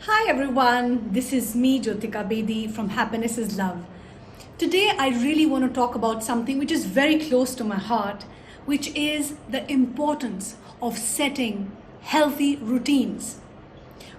Hi everyone, this is me Jyotika Bedi from Happiness is Love. Today I really want to talk about something which is very close to my heart, which is the importance of setting healthy routines.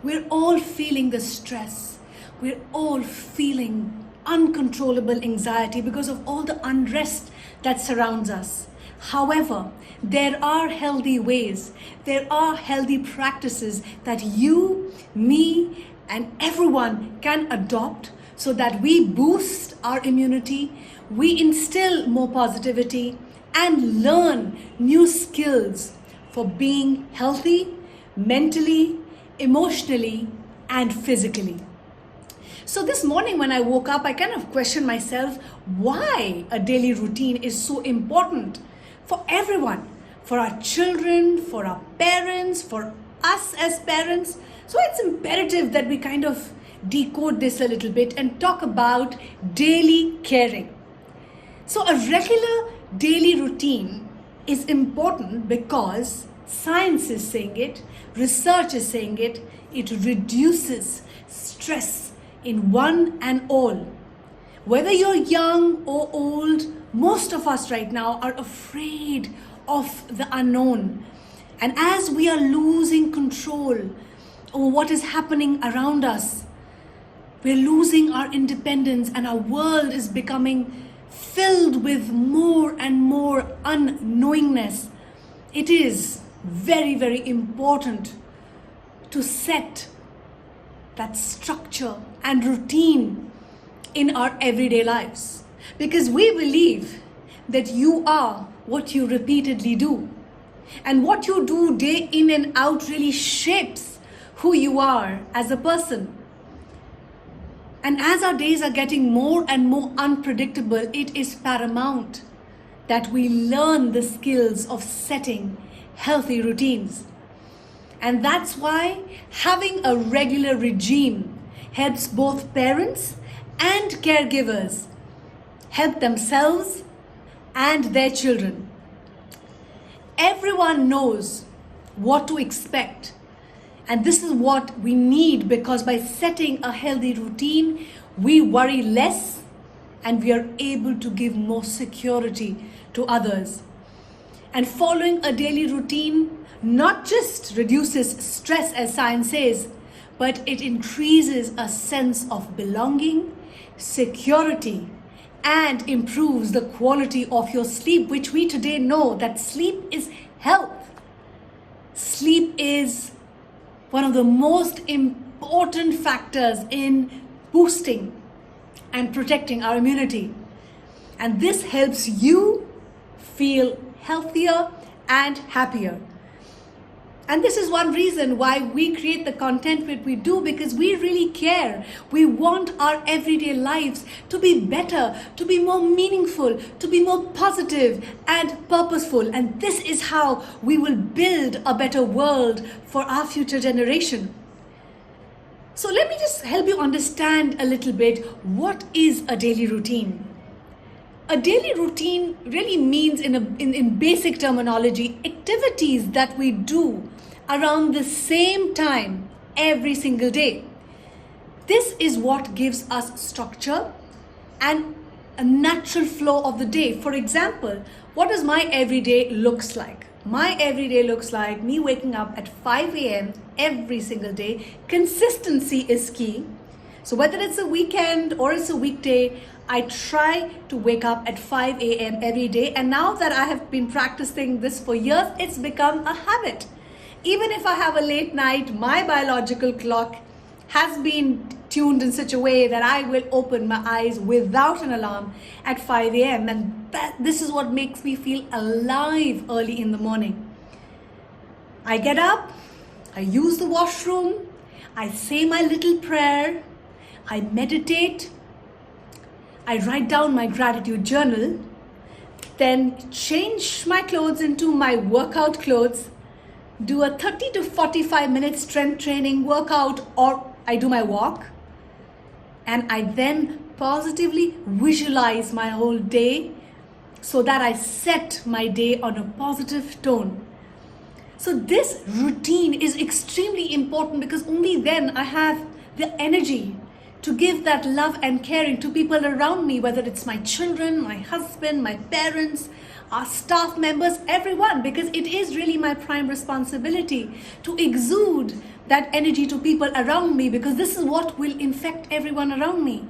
We're all feeling the stress, we're all feeling uncontrollable anxiety because of all the unrest that surrounds us. However, there are healthy ways, there are healthy practices that you, me, and everyone can adopt so that we boost our immunity, we instill more positivity, and learn new skills for being healthy mentally, emotionally, and physically. So this morning when I woke up, I kind of questioned myself why a daily routine is so important for everyone, for our children, for our parents, for us as parents. So it's imperative that we kind of decode this a little bit and talk about daily caring. So a regular daily routine is important because science is saying it, research is saying it, it reduces stress in one and all. Whether you're young or old, most of us right now are afraid of the unknown. And as we are losing control over what is happening around us, we're losing our independence and our world is becoming filled with more and more unknowingness. It is very, very important to set that structure and routine in our everyday lives, because we believe that you are what you repeatedly do, and what you do day in and out really shapes who you are as a person. And as our days are getting more and more unpredictable, it is paramount that we learn the skills of setting healthy routines. And that's why having a regular regime helps both parents and caregivers help themselves and their children. Everyone knows what to expect, and this is what we need, because by setting a healthy routine, we worry less and we are able to give more security to others. And following a daily routine not just reduces stress, as science says, but it increases a sense of belonging, security, and improves the quality of your sleep, which we today know that sleep is health. Sleep is one of the most important factors in boosting and protecting our immunity. And this helps you feel healthier and happier. And this is one reason why we create the content that we do, because we really care. We want our everyday lives to be better, to be more meaningful, to be more positive and purposeful. And this is how we will build a better world for our future generation. So let me just help you understand a little bit, what is a daily routine? A daily routine really means, in basic terminology, activities that we do around the same time every single day. This is what gives us structure and a natural flow of the day. For example, what does my everyday looks like? My everyday looks like me waking up at 5 a.m. every single day. Consistency is key. So whether it's a weekend or it's a weekday, I try to wake up at 5 a.m. every day. And now that I have been practicing this for years, it's become a habit. Even if I have a late night, my biological clock has been tuned in such a way that I will open my eyes without an alarm at 5 a.m. And this is what makes me feel alive early in the morning. I get up, I use the washroom, I say my little prayer, I meditate, I write down my gratitude journal, then change my clothes into my workout clothes, do a 30 to 45 minute strength training workout, or I do my walk, and I then positively visualize my whole day so that I set my day on a positive tone. So this routine is extremely important, because only then I have the energy to give that love and caring to people around me, whether it's my children, my husband, my parents, our staff members, everyone, because it is really my prime responsibility to exude that energy to people around me, because this is what will infect everyone around me.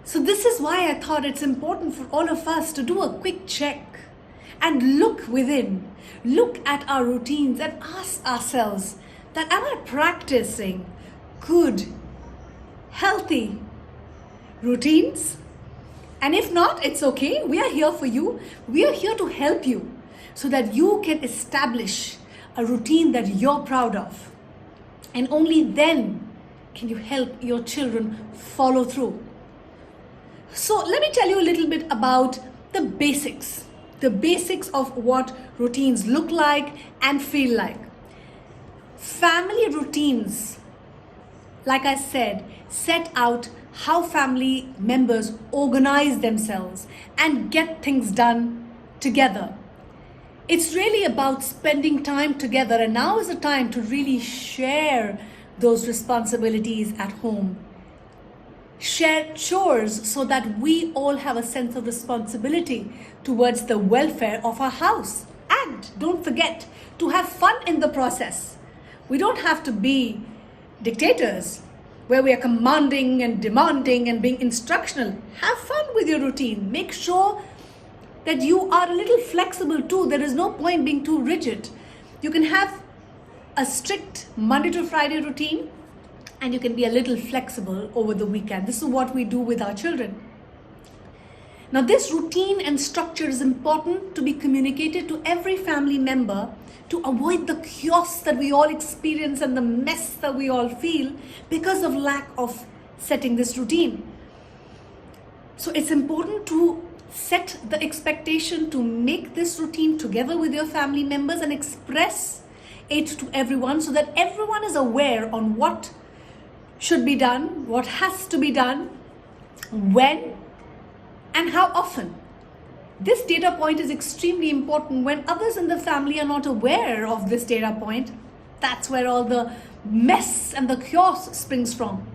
So this is why I thought it's important for all of us to do a quick check and look within, look at our routines and ask ourselves that, am I practicing good, healthy routines? And if not, it's okay. We are here for you. We are here to help you so that you can establish a routine that you're proud of. And only then can you help your children follow through. So let me tell you a little bit about the basics of what routines look like and feel like. Family routines, like I said, set out how family members organize themselves and get things done together. It's really about spending time together, and now is the time to really share those responsibilities at home. Share chores so that we all have a sense of responsibility towards the welfare of our house. And don't forget to have fun in the process. We don't have to be dictators where we are commanding and demanding and being instructional. Have fun with your routine. Make sure that you are a little flexible too. There is no point being too rigid. You can have a strict Monday to Friday routine, and you can be a little flexible over the weekend. This is what we do with our children. Now, this routine and structure is important to be communicated to every family member to avoid the chaos that we all experience and the mess that we all feel because of lack of setting this routine. So it's important to set the expectation to make this routine together with your family members and express it to everyone so that everyone is aware on what should be done, what has to be done, when, and how often. This data point is extremely important. When others in the family are not aware of this data point, that's where all the mess and the chaos springs from.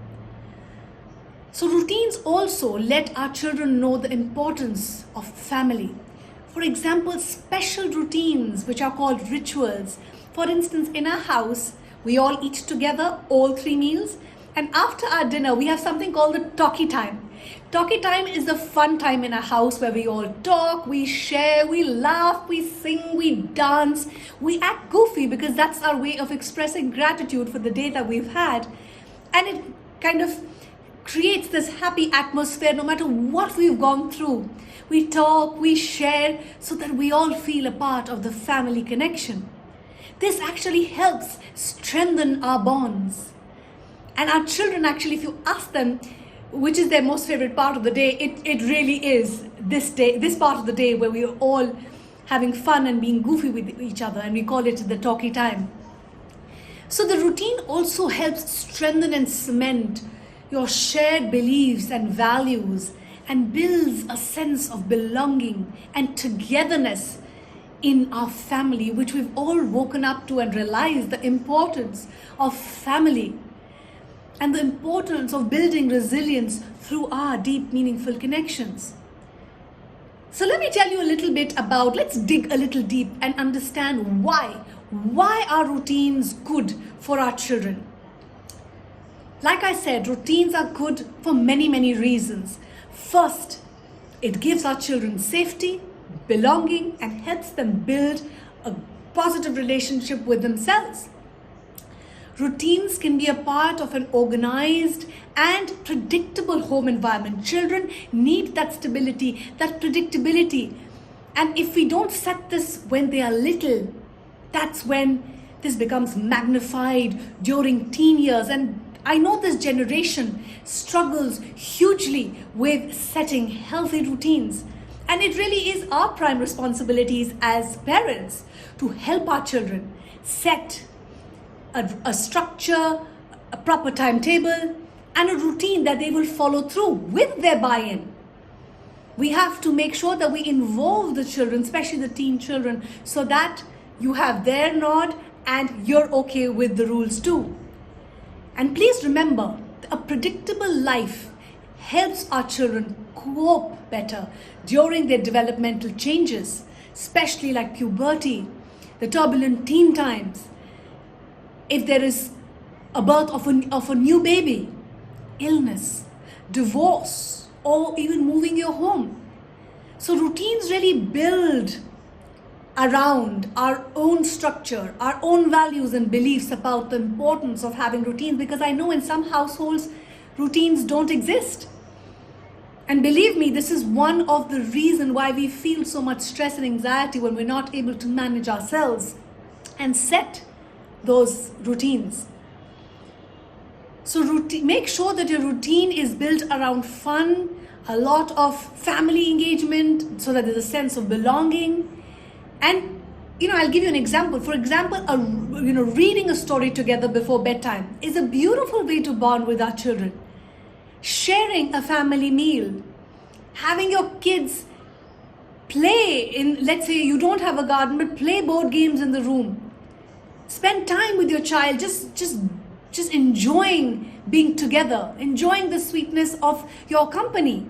So routines also let our children know the importance of family. For example, special routines which are called rituals. For instance, in our house, we all eat together, all 3 meals. And after our dinner, we have something called the talkie time. Talkie time is a fun time in our house where we all talk, we share, we laugh, we sing, we dance, we act goofy because that's our way of expressing gratitude for the day that we've had. And it kind of creates this happy atmosphere no matter what we've gone through. We talk, we share so that we all feel a part of the family connection. This actually helps strengthen our bonds. And our children actually, if you ask them which is their most favorite part of the day, it really is this part of the day where we are all having fun and being goofy with each other, and we call it the talkie time. So the routine also helps strengthen and cement your shared beliefs and values and builds a sense of belonging and togetherness in our family, which we've all woken up to and realized the importance of family and the importance of building resilience through our deep, meaningful connections. So let me tell you a little bit about, let's dig a little deep and understand why are routines good for our children. Like I said, routines are good for many, many reasons. First, it gives our children safety, belonging, and helps them build a positive relationship with themselves. Routines can be a part of an organized and predictable home environment. Children need that stability, that predictability. And if we don't set this when they are little, that's when this becomes magnified during teen years. And I know this generation struggles hugely with setting healthy routines. And it really is our prime responsibilities as parents to help our children set a structure, a proper timetable, and a routine that they will follow through with their buy-in. We have to make sure that we involve the children, especially the teen children, so that you have their nod and you're okay with the rules too. And please remember, a predictable life helps our children cope better during their developmental changes, especially like puberty, the turbulent teen times. If there is a birth of a new baby, illness, divorce, or even moving your home. So routines really build around our own structure, our own values and beliefs about the importance of having routines, because I know in some households, routines don't exist. And believe me, this is one of the reasons why we feel so much stress and anxiety when we're not able to manage ourselves and set those routines. So make sure that your routine is built around fun, a lot of family engagement, so that there's a sense of belonging. And I'll give you an example. For example, reading a story together before bedtime is a beautiful way to bond with our children. Sharing a family meal, having your kids play in, let's say you don't have a garden, but play board games in the room. Spend time with your child, just enjoying being together, enjoying the sweetness of your company.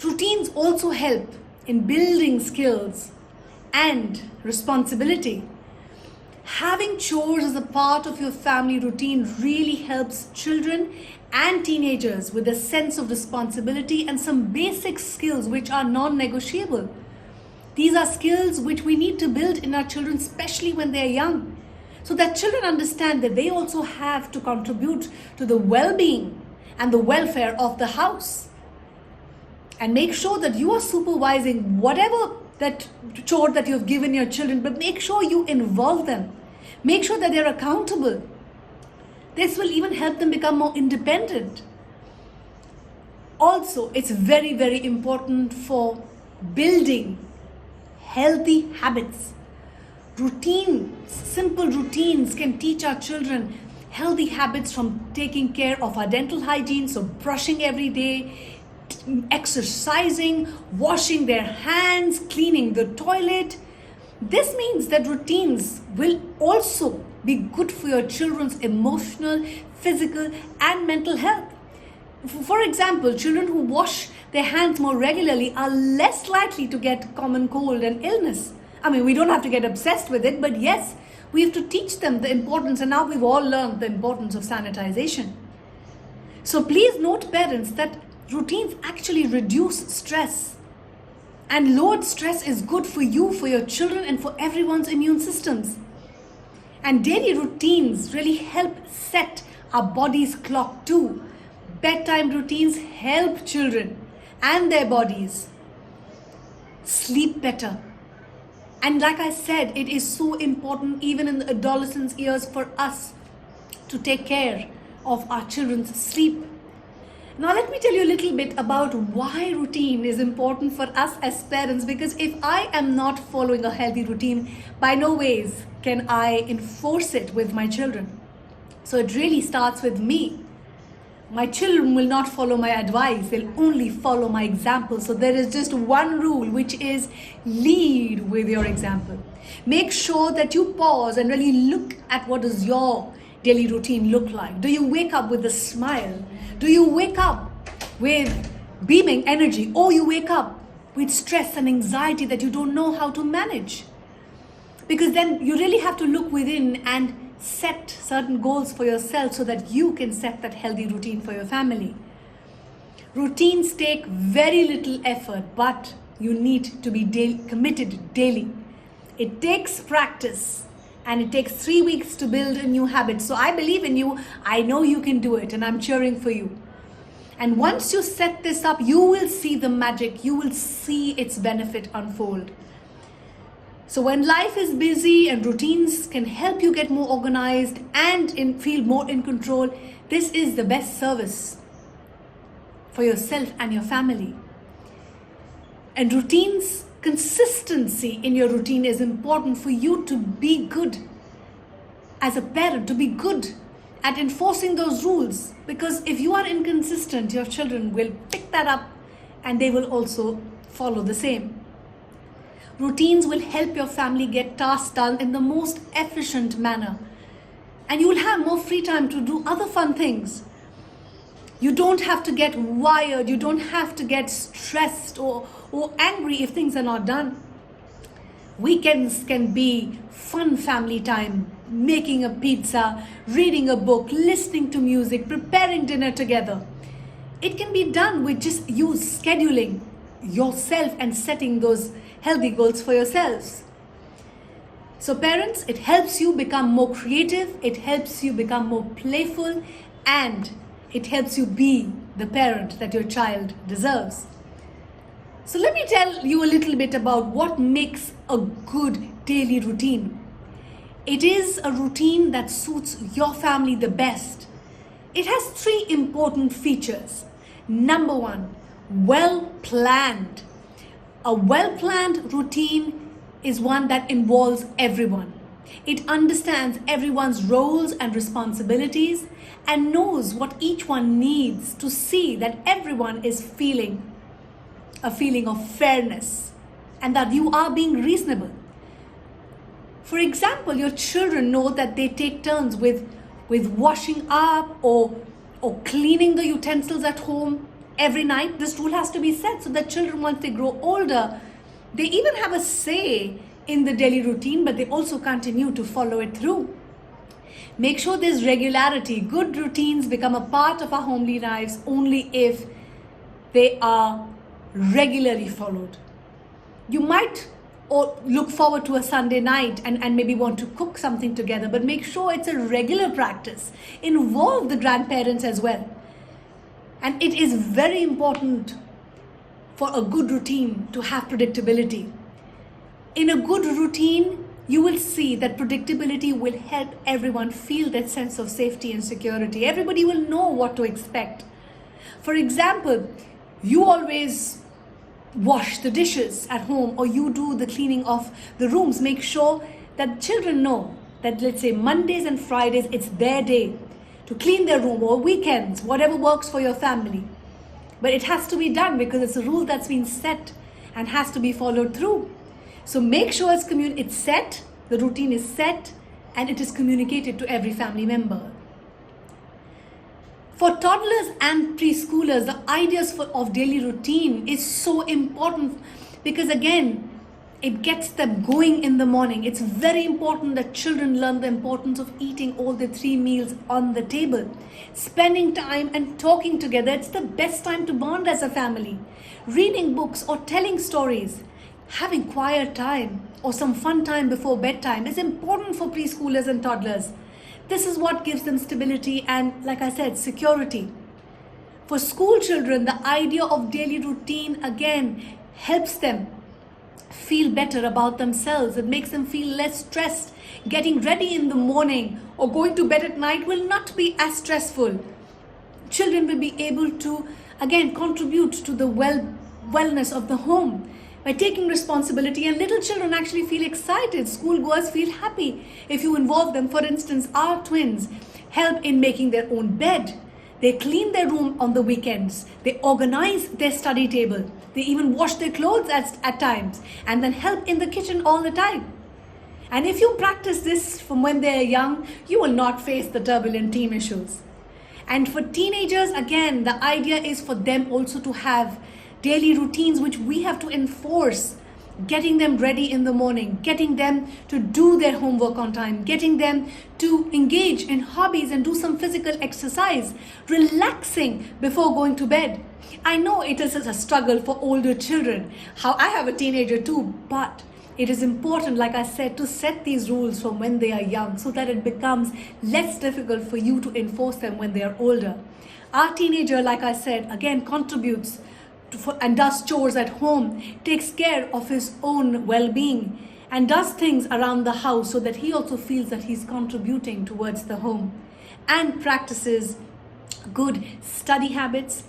Routines also help in building skills and responsibility. Having chores as a part of your family routine really helps children and teenagers with a sense of responsibility and some basic skills which are non-negotiable. These are skills which we need to build in our children, especially when they're young, so that children understand that they also have to contribute to the well-being and the welfare of the house. And make sure that you are supervising whatever that chore that you've given your children, but make sure you involve them. Make sure that they're accountable. This will even help them become more independent. Also, it's very, very important for building healthy habits. Routines, simple routines can teach our children healthy habits, from taking care of our dental hygiene, so brushing every day, exercising, washing their hands, cleaning the toilet. This means that routines will also be good for your children's emotional, physical, and mental health. For example, children who wash their hands more regularly are less likely to get common cold and illness. We don't have to get obsessed with it, but yes, we have to teach them the importance, and now we've all learned the importance of sanitization. So please note, parents, that routines actually reduce stress. And lowered stress is good for you, for your children, and for everyone's immune systems. And daily routines really help set our body's clock too. Bedtime routines help children and their bodies sleep better. And like I said, it is so important even in the adolescence years for us to take care of our children's sleep. Now let me tell you a little bit about why routine is important for us as parents, because if I am not following a healthy routine, by no ways can I enforce it with my children. So it really starts with me. My children will not follow my advice, they'll only follow my example. So there is just one rule, which is lead with your example. Make sure that you pause and really look at what does your daily routine look like. Do you wake up with a smile? Do you wake up with beaming energy, or you wake up with stress and anxiety that you don't know how to manage? Because then you really have to look within and set certain goals for yourself so that you can set that healthy routine for your family. Routines take very little effort, but you need to be committed daily. It takes practice, and it takes 3 weeks to build a new habit. So I believe in you. I know you can do it, and I'm cheering for you. And once you set this up, you will see the magic. You will see its benefit unfold. So when life is busy and routines can help you get more organized and feel more in control, this is the best service for yourself and your family. And routines, consistency in your routine is important for you to be good as a parent, to be good at enforcing those rules. Because if you are inconsistent, your children will pick that up and they will also follow the same. Routines will help your family get tasks done in the most efficient manner. And you will have more free time to do other fun things. You don't have to get wired, you don't have to get stressed or angry if things are not done. Weekends can be fun family time, making a pizza, reading a book, listening to music, preparing dinner together. It can be done with just you scheduling yourself and setting those healthy goals for yourselves. So parents, it helps you become more creative, it helps you become more playful, and it helps you be the parent that your child deserves. So let me tell you a little bit about what makes a good daily routine. It is a routine that suits your family the best. It has 3 important features. Number 1, well planned. A well planned routine is one that involves everyone. It understands everyone's roles and responsibilities and knows what each one needs to see that everyone is feeling a feeling of fairness and that you are being reasonable. For example, your children know that they take turns with washing up or cleaning the utensils at home every night. This rule has to be set so that children, once they grow older, they even have a say in the daily routine, but they also continue to follow it through. Make sure there's regularity. Good routines become a part of our homely lives only if they are regularly followed. You might or look forward to a Sunday night and maybe want to cook something together, but make sure it's a regular practice. Involve the grandparents as well. And it is very important for a good routine to have predictability. In a good routine, you will see that predictability will help everyone feel that sense of safety and security. Everybody will know what to expect. For example, you always wash the dishes at home or you do the cleaning of the rooms. Make sure that children know that, let's say, Mondays and Fridays, it's their day to clean their room, or weekends, whatever works for your family. But it has to be done because it's a rule that's been set and has to be followed through. So make sure it's set, the routine is set, and it is communicated to every family member. For toddlers and preschoolers, the ideas of daily routine is so important because, again, it gets them going in the morning. It's very important that children learn the importance of eating all the 3 meals on the table. Spending time and talking together, it's the best time to bond as a family. Reading books or telling stories, having quiet time or some fun time before bedtime is important for preschoolers and toddlers. This is what gives them stability and, like I said, security. For school children, the idea of daily routine again helps them feel better about themselves. It makes them feel less stressed. Getting ready in the morning or going to bed at night will not be as stressful. Children will be able to, again, contribute to the wellness of the home by taking responsibility, and little children actually feel excited. Schoolgoers feel happy if you involve them. For instance, our twins help in making their own bed. They clean their room on the weekends. They organize their study table. They even wash their clothes at times and then help in the kitchen all the time. And if you practice this from when they're young, you will not face the turbulent teen issues. And for teenagers, again, the idea is for them also to have daily routines which we have to enforce. Getting them ready in the morning, getting them to do their homework on time, getting them to engage in hobbies and do some physical exercise, relaxing before going to bed. I know it is a struggle for older children. I have a teenager too, but it is important, like I said, to set these rules from when they are young so that it becomes less difficult for you to enforce them when they are older. Our teenager, like I said, again contributes and does chores at home, takes care of his own well-being, and does things around the house so that he also feels that he's contributing towards the home, and practices good study habits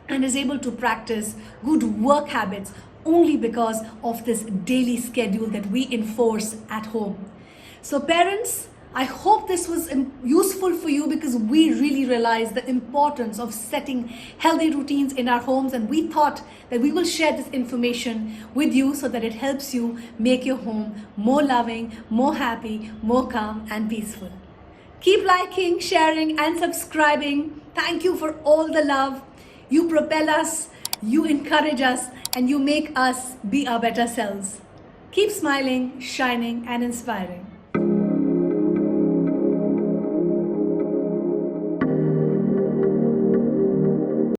and is able to practice good work habits only because of this daily schedule that we enforce at home. So parents, I hope this was useful for you because we really realize the importance of setting healthy routines in our homes, and we thought that we will share this information with you so that it helps you make your home more loving, more happy, more calm and peaceful. Keep liking, sharing, and subscribing. Thank you for all the love. You propel us, you encourage us, and you make us be our better selves. Keep smiling, shining, and inspiring.